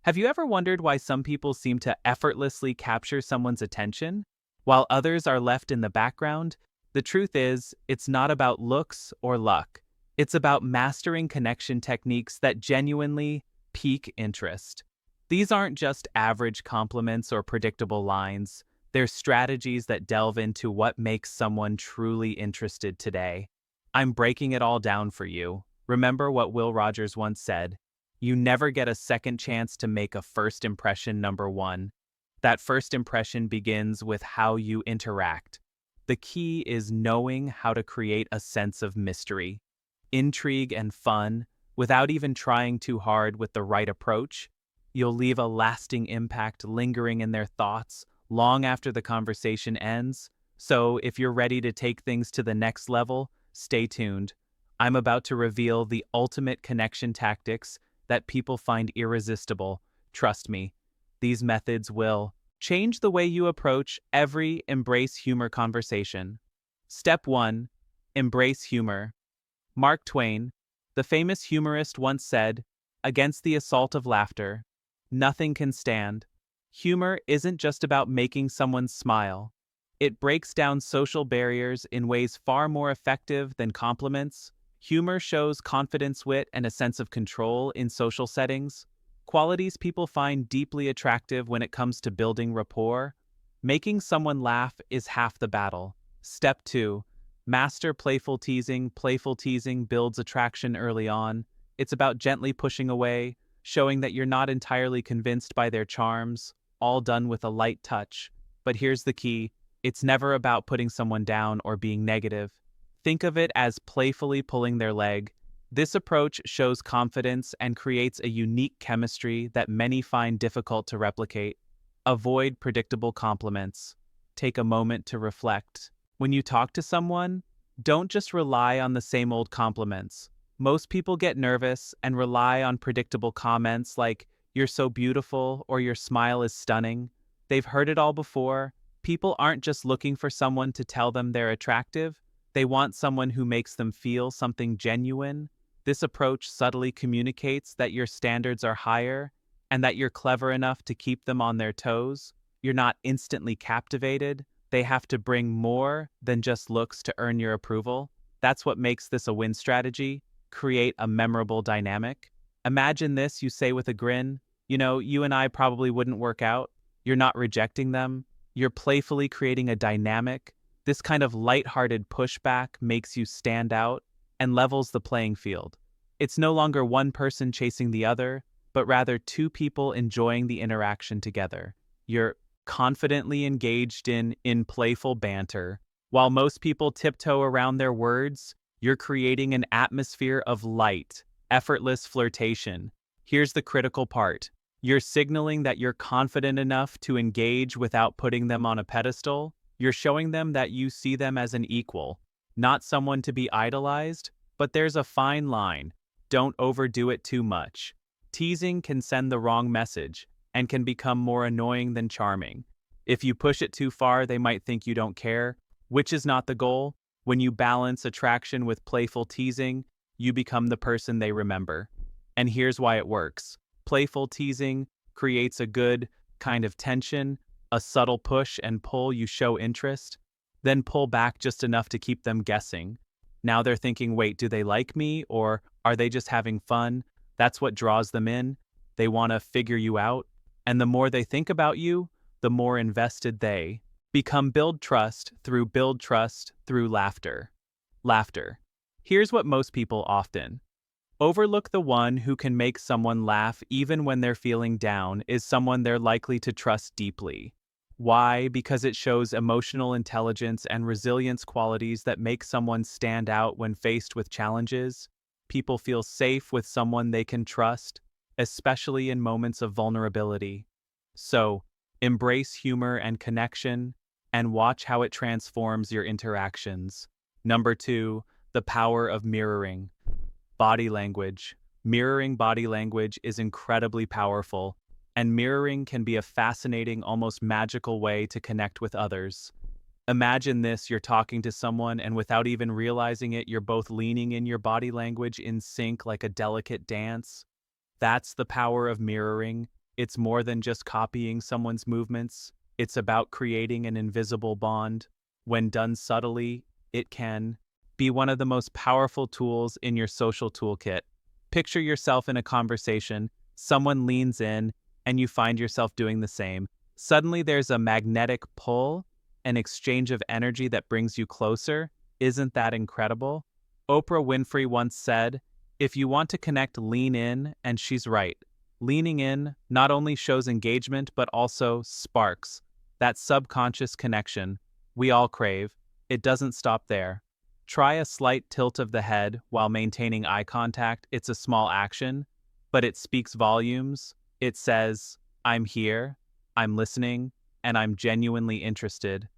Have you ever wondered why some people seem to effortlessly capture someone's attention, while others are left in the background? The truth is, it's not about looks or luck. It's about mastering connection techniques that genuinely pique interest. These aren't just average compliments or predictable lines. They're strategies that delve into what makes someone truly interested today. I'm breaking it all down for you. Remember what Will Rogers once said: you never get a second chance to make a first impression, number one. That first impression begins with how you interact. The key is knowing how to create a sense of mystery, intrigue, and fun without even trying too hard. With the right approach, you'll leave a lasting impact lingering in their thoughts long after the conversation ends. So, if you're ready to take things to the next level, stay tuned. I'm about to reveal the ultimate connection tactics that people find irresistible. Trust me, these methods will change the way you approach every embrace humor conversation. Step 1. Embrace humor. Mark Twain, the famous humorist, once said, "Against the assault of laughter, nothing can stand." Humor isn't just about making someone smile. It breaks down social barriers in ways far more effective than compliments. Humor shows confidence, wit, and a sense of control in social settings, qualities people find deeply attractive when it comes to building rapport. Making someone laugh is half the battle. Step 2. Master playful teasing. Playful teasing builds attraction early on. It's about gently pushing away, showing that you're not entirely convinced by their charms, all done with a light touch. But here's the key: it's never about putting someone down or being negative. Think of it as playfully pulling their leg. This approach shows confidence and creates a unique chemistry that many find difficult to replicate. Avoid predictable compliments. Take a moment to reflect. When you talk to someone, don't just rely on the same old compliments. Most people get nervous and rely on predictable comments like, "You're so beautiful," or "Your smile is stunning." They've heard it all before. People aren't just looking for someone to tell them they're attractive. They want someone who makes them feel something genuine. This approach subtly communicates that your standards are higher and that you're clever enough to keep them on their toes. You're not instantly captivated. They have to bring more than just looks to earn your approval. That's what makes this a win strategy. Create a memorable dynamic. Imagine this: you say with a grin, "You and I probably wouldn't work out." You're not rejecting them. You're playfully creating a dynamic. This kind of lighthearted pushback makes you stand out and levels the playing field. It's no longer one person chasing the other, but rather two people enjoying the interaction together. You're confidently engaged in playful banter. While most people tiptoe around their words, you're creating an atmosphere of light, effortless flirtation. Here's the critical part: you're signaling that you're confident enough to engage without putting them on a pedestal. You're showing them that you see them as an equal, not someone to be idolized. But there's a fine line. Don't overdo it too much. Teasing can send the wrong message and can become more annoying than charming. If you push it too far, they might think you don't care, which is not the goal. When you balance attraction with playful teasing, you become the person they remember. And here's why it works. Playful teasing creates a good kind of tension, a subtle push and pull. You show interest, then pull back just enough to keep them guessing. Now they're thinking, wait, do they like me, or are they just having fun? That's what draws them in. They want to figure you out. And the more they think about you, the more invested they become. Build trust through laughter. Laughter. Here's what most people often overlook: the one who can make someone laugh even when they're feeling down is someone they're likely to trust deeply. Why? Because it shows emotional intelligence and resilience, qualities that make someone stand out when faced with challenges. People feel safe with someone they can trust, especially in moments of vulnerability. So, embrace humor and connection, and watch how it transforms your interactions. Number 2, the power of mirroring. Body language. Mirroring body language is incredibly powerful, and mirroring can be a fascinating, almost magical way to connect with others. Imagine this: you're talking to someone, and without even realizing it, you're both leaning in your body language in sync like a delicate dance. That's the power of mirroring. It's more than just copying someone's movements. It's about creating an invisible bond. When done subtly, it can be one of the most powerful tools in your social toolkit. Picture yourself in a conversation, someone leans in, and you find yourself doing the same. Suddenly there's a magnetic pull, an exchange of energy that brings you closer. Isn't that incredible? Oprah Winfrey once said, "If you want to connect, lean in," and she's right. Leaning in not only shows engagement but also sparks that subconscious connection we all crave. It doesn't stop there. Try a slight tilt of the head while maintaining eye contact. It's a small action, but it speaks volumes. It says, "I'm here, I'm listening, and I'm genuinely interested."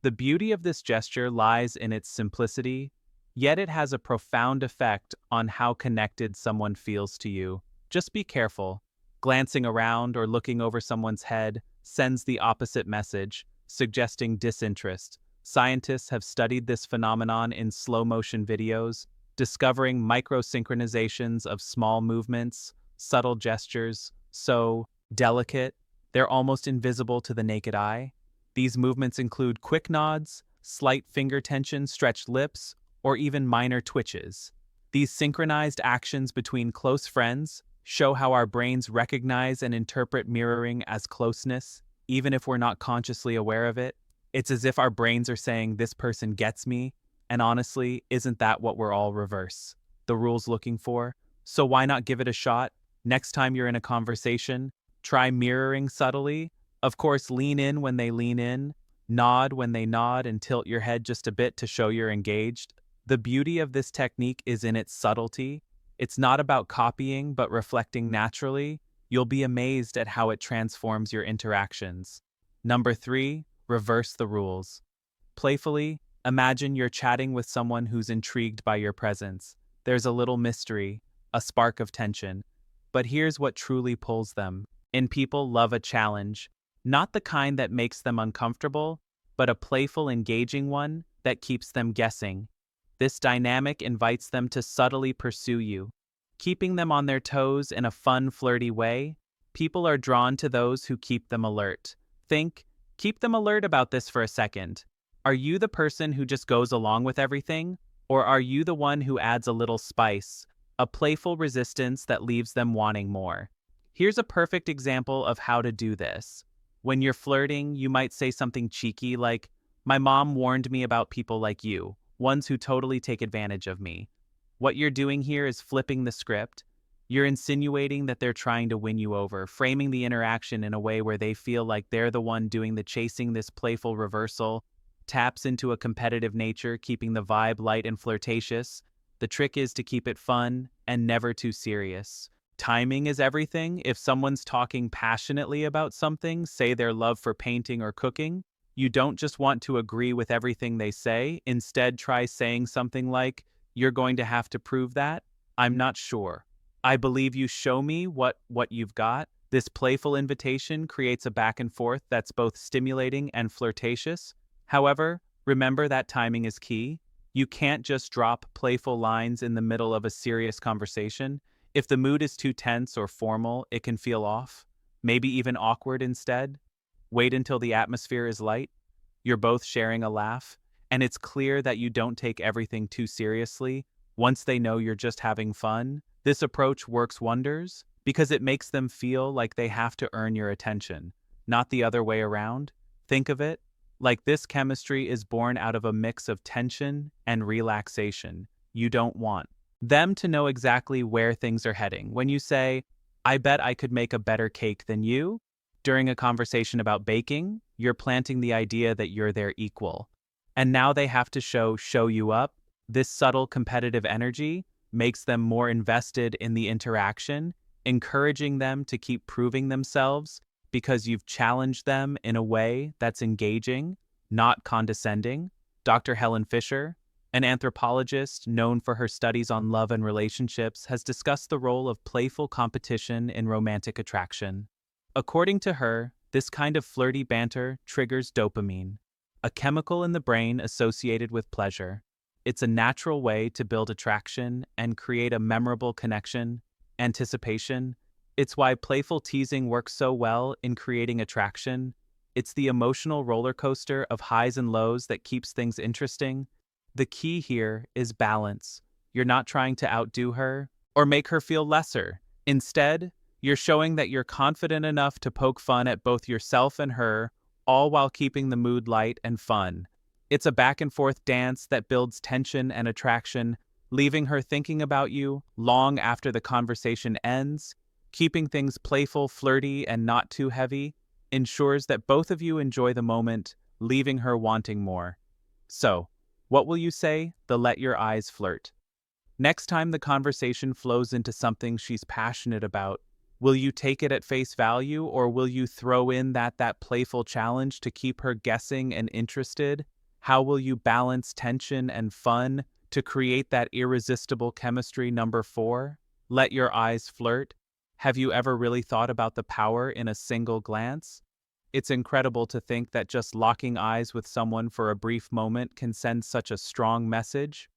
The beauty of this gesture lies in its simplicity, yet it has a profound effect on how connected someone feels to you. Just be careful. Glancing around or looking over someone's head sends the opposite message, suggesting disinterest. Scientists have studied this phenomenon in slow-motion videos, discovering microsynchronizations of small movements, subtle gestures, so delicate, they're almost invisible to the naked eye. These movements include quick nods, slight finger tension, stretched lips, or even minor twitches. These synchronized actions between close friends show how our brains recognize and interpret mirroring as closeness, even if we're not consciously aware of it. It's as if our brains are saying, "This person gets me," and honestly, isn't that what we're all the rules looking for? So why not give it a shot? Next time you're in a conversation, try mirroring subtly. Of course, lean in when they lean in, nod when they nod, and tilt your head just a bit to show you're engaged. The beauty of this technique is in its subtlety. It's not about copying, but reflecting naturally. You'll be amazed at how it transforms your interactions. Number 3, reverse the rules. Playfully, imagine you're chatting with someone who's intrigued by your presence. There's a little mystery, a spark of tension. But here's what truly pulls them. People love a challenge, not the kind that makes them uncomfortable, but a playful, engaging one that keeps them guessing. This dynamic invites them to subtly pursue you, keeping them on their toes in a fun, flirty way. People are drawn to those who keep them alert. Keep them alert about this for a second. Are you the person who just goes along with everything? Or are you the one who adds a little spice, a playful resistance that leaves them wanting more? Here's a perfect example of how to do this. When you're flirting, you might say something cheeky like, "My mom warned me about people like you, ones who totally take advantage of me." What you're doing here is flipping the script. You're insinuating that they're trying to win you over, framing the interaction in a way where they feel like they're the one doing the chasing. This playful reversal taps into a competitive nature, keeping the vibe light and flirtatious. The trick is to keep it fun and never too serious. Timing is everything. If someone's talking passionately about something, say their love for painting or cooking, you don't just want to agree with everything they say. Instead, try saying something like, "You're going to have to prove that? I'm not sure. I believe you. Show me what you've got." This playful invitation creates a back and forth that's both stimulating and flirtatious. However, remember that timing is key. You can't just drop playful lines in the middle of a serious conversation. If the mood is too tense or formal, it can feel off, maybe even awkward instead. Wait until the atmosphere is light. You're both sharing a laugh, and it's clear that you don't take everything too seriously. Once they know you're just having fun, this approach works wonders because it makes them feel like they have to earn your attention, not the other way around. Think of it like this: chemistry is born out of a mix of tension and relaxation. You don't want them to know exactly where things are heading. When you say, "I bet I could make a better cake than you," during a conversation about baking, you're planting the idea that you're their equal. And now they have to show you up. This subtle competitive energy makes them more invested in the interaction, encouraging them to keep proving themselves because you've challenged them in a way that's engaging, not condescending. Dr. Helen Fisher, an anthropologist known for her studies on love and relationships, has discussed the role of playful competition in romantic attraction. According to her, this kind of flirty banter triggers dopamine, a chemical in the brain associated with pleasure. It's a natural way to build attraction and create a memorable connection. Anticipation It's why playful teasing works so well in creating attraction. It's the emotional roller coaster of highs and lows that keeps things interesting. The key here is balance. You're not trying to outdo her or make her feel lesser. Instead, you're showing that you're confident enough to poke fun at both yourself and her, all while keeping the mood light and fun. It's a back and forth dance that builds tension and attraction, leaving her thinking about you long after the conversation ends. Keeping things playful, flirty, and not too heavy ensures that both of you enjoy the moment, leaving her wanting more. So, what will you say? The let your eyes flirt. Next time the conversation flows into something she's passionate about, will you take it at face value or will you throw in that playful challenge to keep her guessing and interested? How will you balance tension and fun to create that irresistible chemistry? Number 4, let your eyes flirt. Have you ever really thought about the power in a single glance? It's incredible to think that just locking eyes with someone for a brief moment can send such a strong message.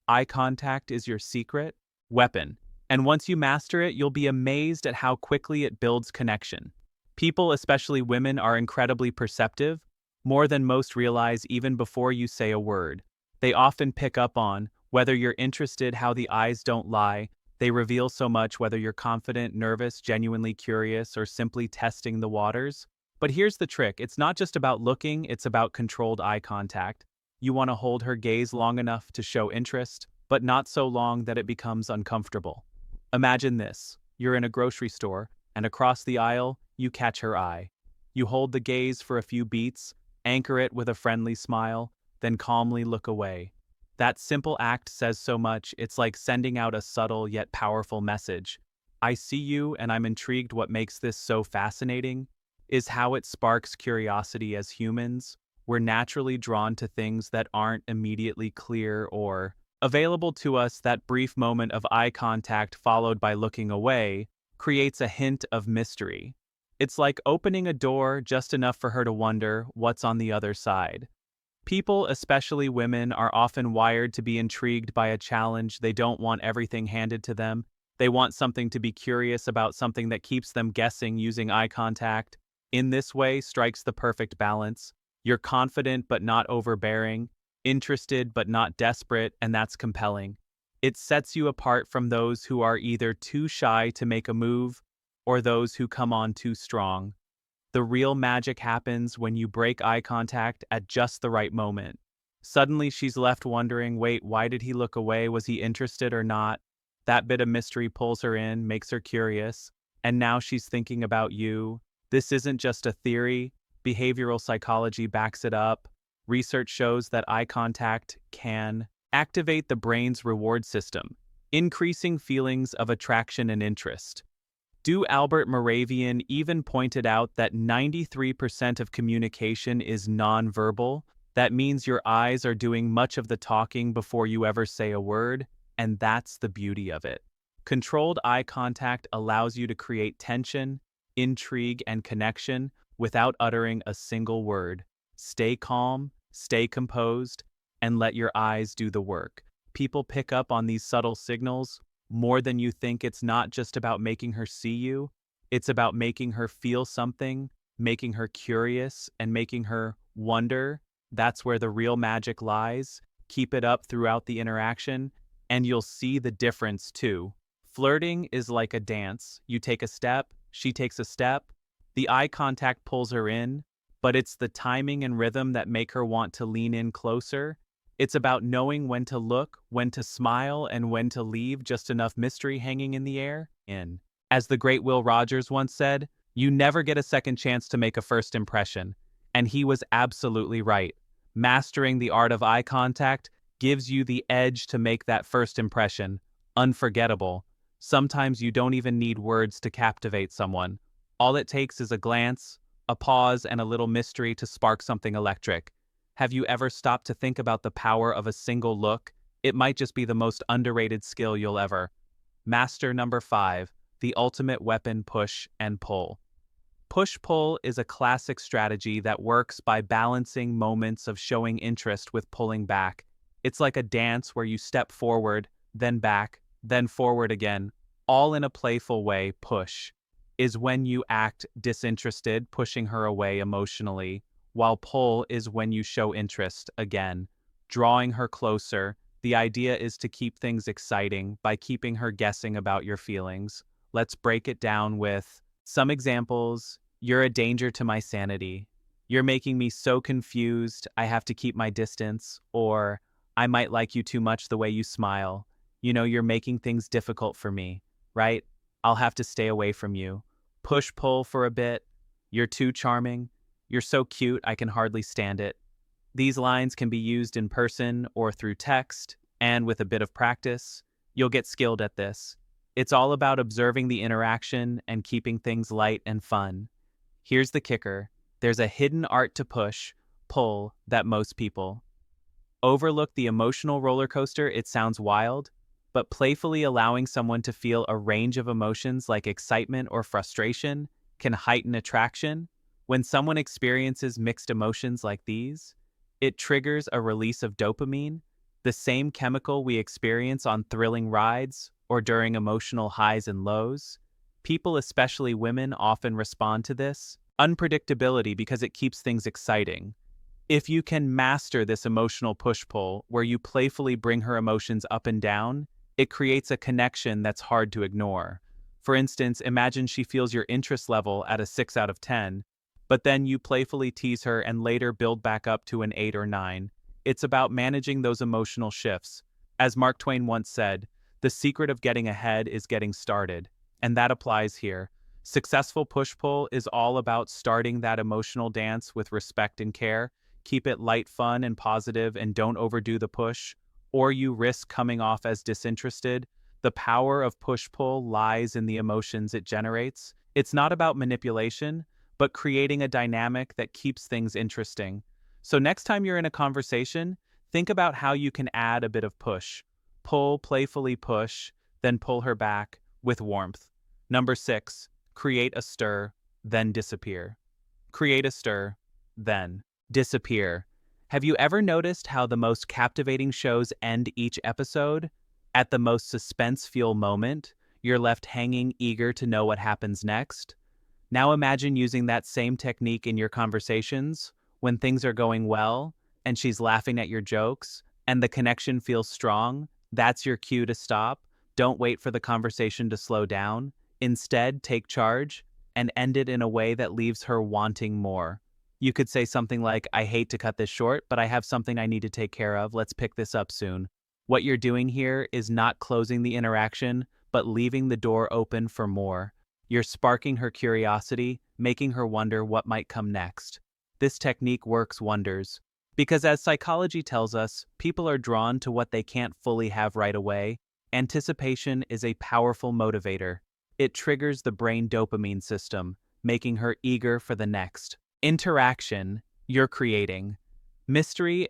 Eye contact is your secret weapon, and once you master it, you'll be amazed at how quickly it builds connection. People, especially women, are incredibly perceptive, more than most realize even before you say a word. They often pick up on whether you're interested, how the eyes don't lie. They reveal so much whether you're confident, nervous, genuinely curious, or simply testing the waters. But here's the trick. It's not just about looking, it's about controlled eye contact. You want to hold her gaze long enough to show interest, but not so long that it becomes uncomfortable. Imagine this. You're in a grocery store, and across the aisle, you catch her eye. You hold the gaze for a few beats, anchor it with a friendly smile, then calmly look away. That simple act says so much. It's like sending out a subtle yet powerful message. I see you, and I'm intrigued. What makes this so fascinating is how it sparks curiosity. As humans, we're naturally drawn to things that aren't immediately clear or available to us. That brief moment of eye contact followed by looking away creates a hint of mystery. It's like opening a door just enough for her to wonder what's on the other side. People, especially women, are often wired to be intrigued by a challenge. They don't want everything handed to them. They want something to be curious about, something that keeps them guessing. Using eye contact in this way strikes the perfect balance. You're confident but not overbearing, interested but not desperate, and that's compelling. It sets you apart from those who are either too shy to make a move or those who come on too strong. The real magic happens when you break eye contact at just the right moment. Suddenly she's left wondering, wait, why did he look away? Was he interested or not? That bit of mystery pulls her in, makes her curious, and now she's thinking about you. This isn't just a theory. Behavioral psychology backs it up. Research shows that eye contact can activate the brain's reward system, increasing feelings of attraction and interest. Albert Moravian even pointed out that 93% of communication is nonverbal. That means your eyes are doing much of the talking before you ever say a word, and that's the beauty of it. Controlled eye contact allows you to create tension, intrigue, and connection without uttering a single word. Stay calm, stay composed, and let your eyes do the work. People pick up on these subtle signals more than you think. It's not just about making her see you, it's about making her feel something, making her curious, and making her wonder. That's where the real magic lies. Keep it up throughout the interaction, and you'll see the difference too. Flirting is like a dance. You take a step, she takes a step, the eye contact pulls her in, but it's the timing and rhythm that make her want to lean in closer. It's about knowing when to look, when to smile, and when to leave just enough mystery hanging in the air. As the great Will Rogers once said, you never get a second chance to make a first impression. And he was absolutely right. Mastering the art of eye contact gives you the edge to make that first impression unforgettable. Sometimes you don't even need words to captivate someone. All it takes is a glance, a pause, and a little mystery to spark something electric. Have you ever stopped to think about the power of a single look? It might just be the most underrated skill you'll ever master. Number 5, the ultimate weapon: push and pull. Push-pull is a classic strategy that works by balancing moments of showing interest with pulling back. It's like a dance where you step forward, then back, then forward again, all in a playful way. Push is when you act disinterested, pushing her away emotionally, while pull is when you show interest again, drawing her closer. The idea is to keep things exciting by keeping her guessing about your feelings. Let's break it down with some examples. You're a danger to my sanity. You're making me so confused, I have to keep my distance. Or, I might like you too much the way you smile. You know, you're making things difficult for me, right? I'll have to stay away from you. Push pull for a bit. You're too charming. You're so cute, I can hardly stand it. These lines can be used in person or through text, and with a bit of practice, you'll get skilled at this. It's all about observing the interaction and keeping things light and fun. Here's the kicker. There's a hidden art to push, pull, that most people overlook. The emotional roller coaster. It sounds wild, but playfully allowing someone to feel a range of emotions like excitement or frustration can heighten attraction. When someone experiences mixed emotions like these, it triggers a release of dopamine, the same chemical we experience on thrilling rides or during emotional highs and lows. People, especially women, often respond to this unpredictability because it keeps things exciting. If you can master this emotional push-pull where you playfully bring her emotions up and down, it creates a connection that's hard to ignore. For instance, imagine she feels your interest level at a 6 out of 10, but then you playfully tease her and later build back up to an 8 or 9. It's about managing those emotional shifts. As Mark Twain once said, the secret of getting ahead is getting started, and that applies here. Successful push-pull is all about starting that emotional dance with respect and care. Keep it light, fun, and positive, and don't overdo the push, or you risk coming off as disinterested. The power of push-pull lies in the emotions it generates. It's not about manipulation, but creating a dynamic that keeps things interesting. So next time you're in a conversation, think about how you can add a bit of push. Pull, playfully push, then pull her back with warmth. Number 6, create a stir, then disappear. Create a stir, then disappear. Have you ever noticed how the most captivating shows end each episode? At the most suspense-filled moment, you're left hanging, eager to know what happens next. Now imagine using that same technique in your conversations when things are going well and she's laughing at your jokes and the connection feels strong. That's your cue to stop. Don't wait for the conversation to slow down. Instead, take charge and end it in a way that leaves her wanting more. You could say something like, I hate to cut this short, but I have something I need to take care of. Let's pick this up soon. What you're doing here is not closing the interaction, but leaving the door open for more. You're sparking her curiosity, making her wonder what might come next. This technique works wonders, because as psychology tells us, people are drawn to what they can't fully have right away. Anticipation is a powerful motivator. It triggers the brain dopamine system, making her eager for the next interaction you're creating. Mystery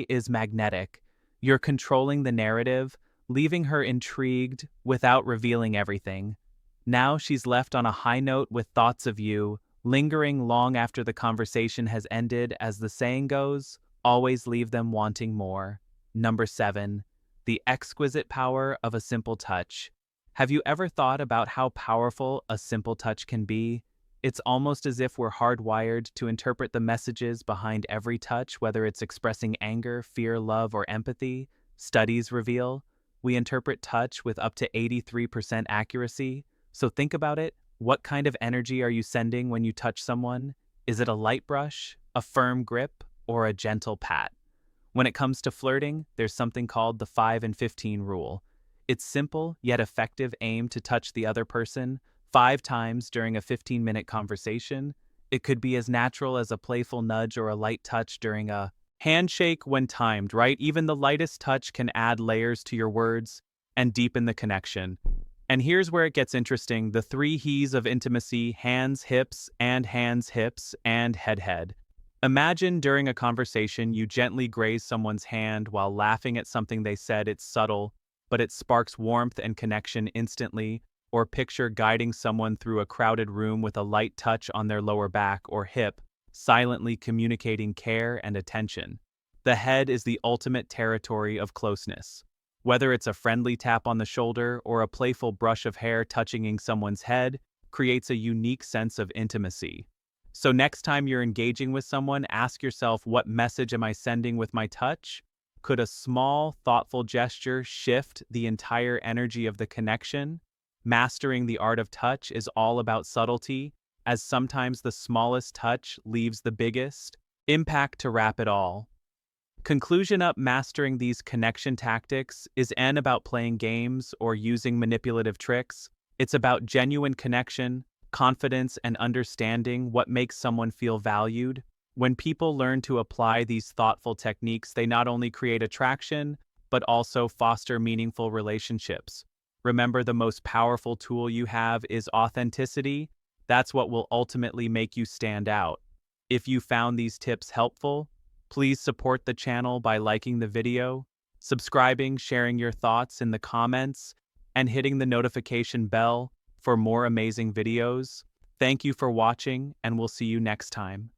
is magnetic. You're controlling the narrative, leaving her intrigued without revealing everything. Now she's left on a high note with thoughts of you, lingering long after the conversation has ended. As the saying goes, always leave them wanting more. Number 7, the exquisite power of a simple touch. Have you ever thought about how powerful a simple touch can be? It's almost as if we're hardwired to interpret the messages behind every touch, whether it's expressing anger, fear, love, or empathy. Studies reveal we interpret touch with up to 83% accuracy. So think about it. What kind of energy are you sending when you touch someone? Is it a light brush, a firm grip, or a gentle pat? When it comes to flirting, there's something called the 5 and 15 rule. It's simple yet effective aim to touch the other person 5 times during a 15-minute conversation. It could be as natural as a playful nudge or a light touch during a handshake when timed, right? Even the lightest touch can add layers to your words and deepen the connection. And here's where it gets interesting. The 3 He's of intimacy: hands, hips, and head. Imagine during a conversation you gently graze someone's hand while laughing at something they said. It's subtle, but it sparks warmth and connection instantly. Or picture guiding someone through a crowded room with a light touch on their lower back or hip, silently communicating care and attention. The head is the ultimate territory of closeness. Whether it's a friendly tap on the shoulder or a playful brush of hair touching someone's head, creates a unique sense of intimacy. So next time you're engaging with someone, ask yourself, what message am I sending with my touch? Could a small, thoughtful gesture shift the entire energy of the connection? Mastering the art of touch is all about subtlety, as sometimes the smallest touch leaves the biggest impact. To wrap it all, conclusion up, mastering these connection tactics isn't about playing games or using manipulative tricks. It's about genuine connection, confidence, and understanding what makes someone feel valued. When people learn to apply these thoughtful techniques, they not only create attraction, but also foster meaningful relationships. Remember, the most powerful tool you have is authenticity. That's what will ultimately make you stand out. If you found these tips helpful, please support the channel by liking the video, subscribing, sharing your thoughts in the comments, and hitting the notification bell for more amazing videos. Thank you for watching, and we'll see you next time.